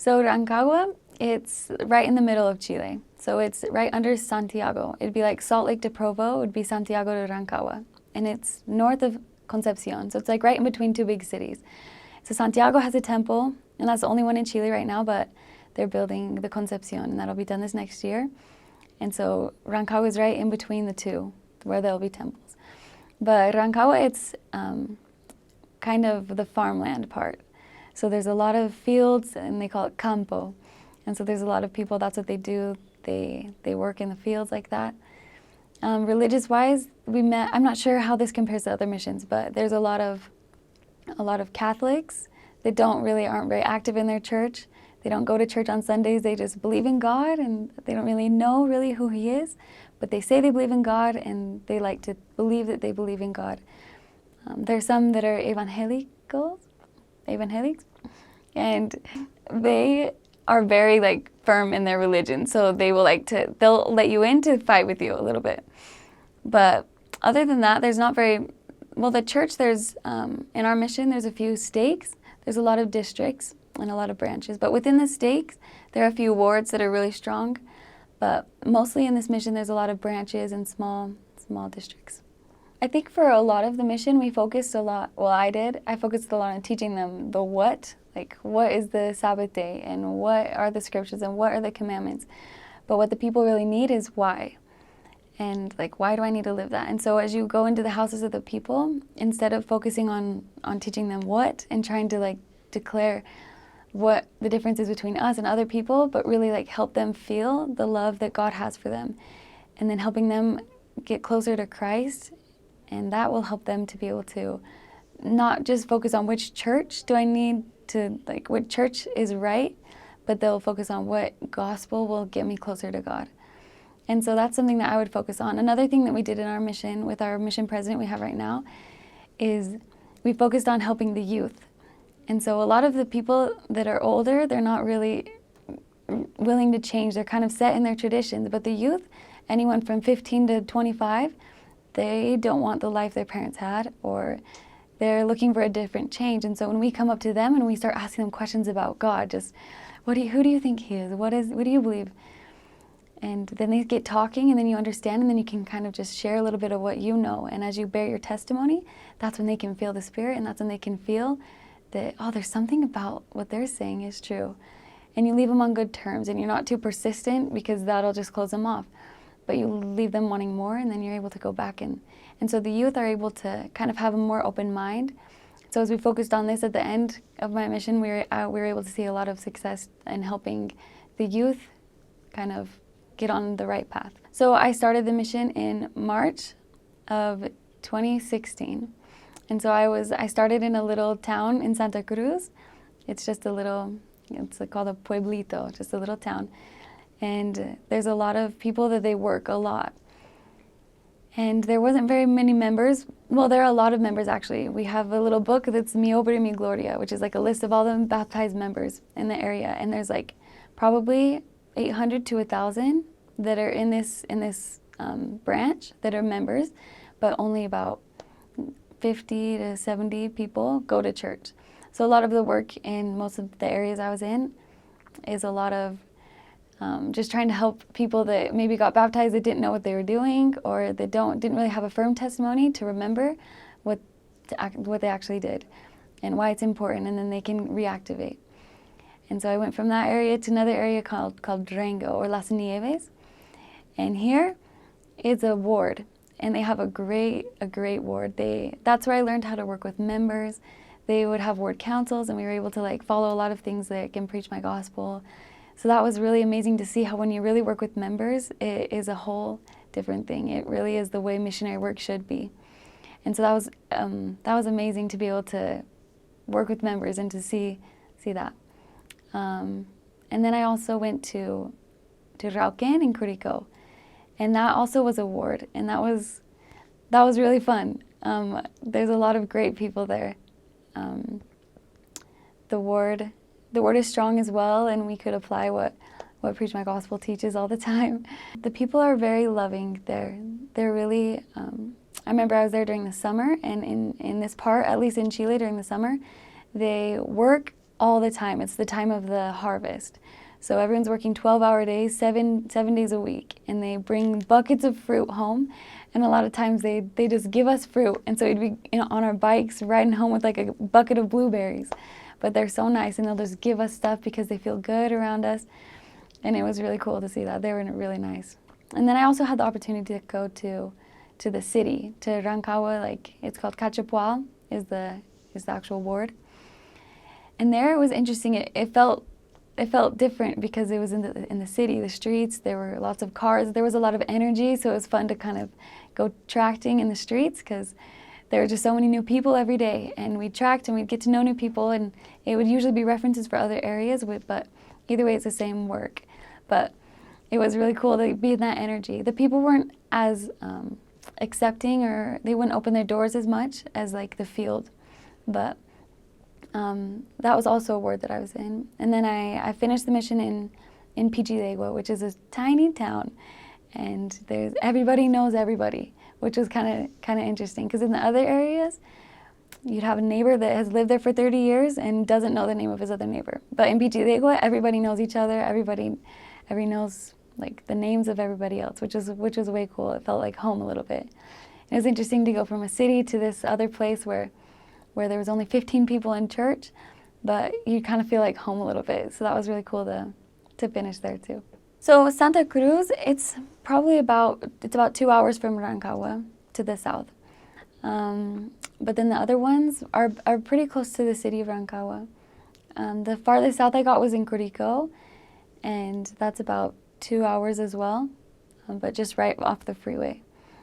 So Rancagua, it's right in the middle of Chile. So it's right under Santiago. It'd be like Salt Lake to Provo, it would be Santiago to Rancagua. And it's north of Concepcion. So it's like right in between two big cities. So Santiago has a temple, and that's the only one in Chile right now, but they're building the Concepcion, and that'll be done this next year. And so Rancagua is right in between the two, where there'll be temples. But Rancagua, it's kind of the farmland part. So there's a lot of fields, and they call it campo. And so there's a lot of people, that's what they do. They work in the fields like that. Religious-wise, I'm not sure how this compares to other missions, but there's a lot of Catholics that aren't very active in their church. They don't go to church on Sundays. They just believe in God, and they don't really know who He is, but they say they believe in God, and they like to believe that they believe in God. There's some that are evangelics, and they are very firm in their religion. So they'll let you in to fight with you a little bit. But other than that, there's not very, well, the church, there's, in our mission, there's a few stakes. There's a lot of districts and a lot of branches. But within the stakes, there are a few wards that are really strong. But mostly in this mission, there's a lot of branches and small districts. I think for a lot of the mission, we focused a lot, well, I focused a lot on teaching them the what, what is the Sabbath day, and what are the scriptures, and what are the commandments. But what the people really need is why. And why do I need to live that? And so as you go into the houses of the people, instead of focusing on teaching them what, and trying to declare what the difference is between us and other people, but really help them feel the love that God has for them. And then helping them get closer to Christ, and that will help them to be able to not just focus on which church do I need to, what church is right, but they'll focus on what gospel will get me closer to God. And so that's something that I would focus on. Another thing that we did in our mission, with our mission president we have right now, is we focused on helping the youth. And so a lot of the people that are older, they're not really willing to change. They're kind of set in their traditions. But the youth, anyone from 15 to 25, they don't want the life their parents had, or they're looking for a different change. And so when we come up to them and we start asking them questions about God, just who do you think He is? What do you believe? And then they get talking, and then you understand, and then you can kind of just share a little bit of what you know. And as you bear your testimony, that's when they can feel the Spirit, and that's when they can feel that, oh, there's something about what they're saying is true. And you leave them on good terms, and you're not too persistent, because that'll just close them off. But you leave them wanting more, and then you're able to go back and so the youth are able to kind of have a more open mind. So as we focused on this at the end of my mission, we were able to see a lot of success in helping the youth kind of get on the right path. So I started the mission in March of 2016. And so I started in a little town in Santa Cruz. It's just it's called a pueblito, just a little town. And there's a lot of people that they work a lot. And there wasn't very many members. Well, there are a lot of members, actually. We have a little book that's Mi Obra y Mi Gloria, which is a list of all the baptized members in the area. And there's probably 800 to 1,000 that are in this branch that are members, but only about 50 to 70 people go to church. So a lot of the work in most of the areas I was in is a lot of just trying to help people that maybe got baptized that didn't know what they were doing, or that didn't really have a firm testimony to remember what they actually did and why it's important, and then they can reactivate. And so I went from that area to another area called Durango, or Las Nieves. And here is a ward, and they have a great ward. That's where I learned how to work with members. They would have ward councils, and we were able to follow a lot of things that can preach my gospel. So that was really amazing to see how when you really work with members, it is a whole different thing. It really is the way missionary work should be. And so that was amazing to be able to work with members and to see that. And then I also went to Rauquén in Curicó, and that also was a ward, and that was really fun. There's a lot of great people there. The ward is strong as well, and we could apply what Preach My Gospel teaches all the time. The people are very loving there. They're really, I remember I was there during the summer, and in this part, at least in Chile during the summer, they work all the time. It's the time of the harvest. So everyone's working 12-hour days, seven days a week, and they bring buckets of fruit home. And a lot of times they just give us fruit. And so we'd be on our bikes riding home with like a bucket of blueberries. But they're so nice, and they'll just give us stuff because they feel good around us. And it was really cool to see that. They were really nice. And then I also had the opportunity to go to the city, to Rancagua, like it's called Cachapual, is the actual ward. And there it was interesting. It felt different because it was in the city, the streets. There were lots of cars. There was a lot of energy, so it was fun to kind of go tracting in the streets because there were just so many new people every day. And we tracked and we'd get to know new people, and it would usually be references for other areas, but either way it's the same work. But it was really cool to be in that energy. The people weren't as accepting, or they wouldn't open their doors as much as like the field. But that was also a ward that I was in. And then I finished the mission in Chile, which is a tiny town. And everybody knows everybody, which was kind of interesting. Because in the other areas, you'd have a neighbor that has lived there for 30 years and doesn't know the name of his other neighbor. But in Chile, everybody knows each other. Everybody knows like the names of everybody else, which was way cool. It felt like home a little bit. It was interesting to go from a city to this other place where there was only 15 people in church, but you kind of feel like home a little bit. So that was really cool to finish there too. So Santa Cruz, it's about 2 hours from Rancagua to the south. But then the other ones are pretty close to the city of Rancagua. The farthest south I got was in Curico, and that's about 2 hours as well, but just right off the freeway.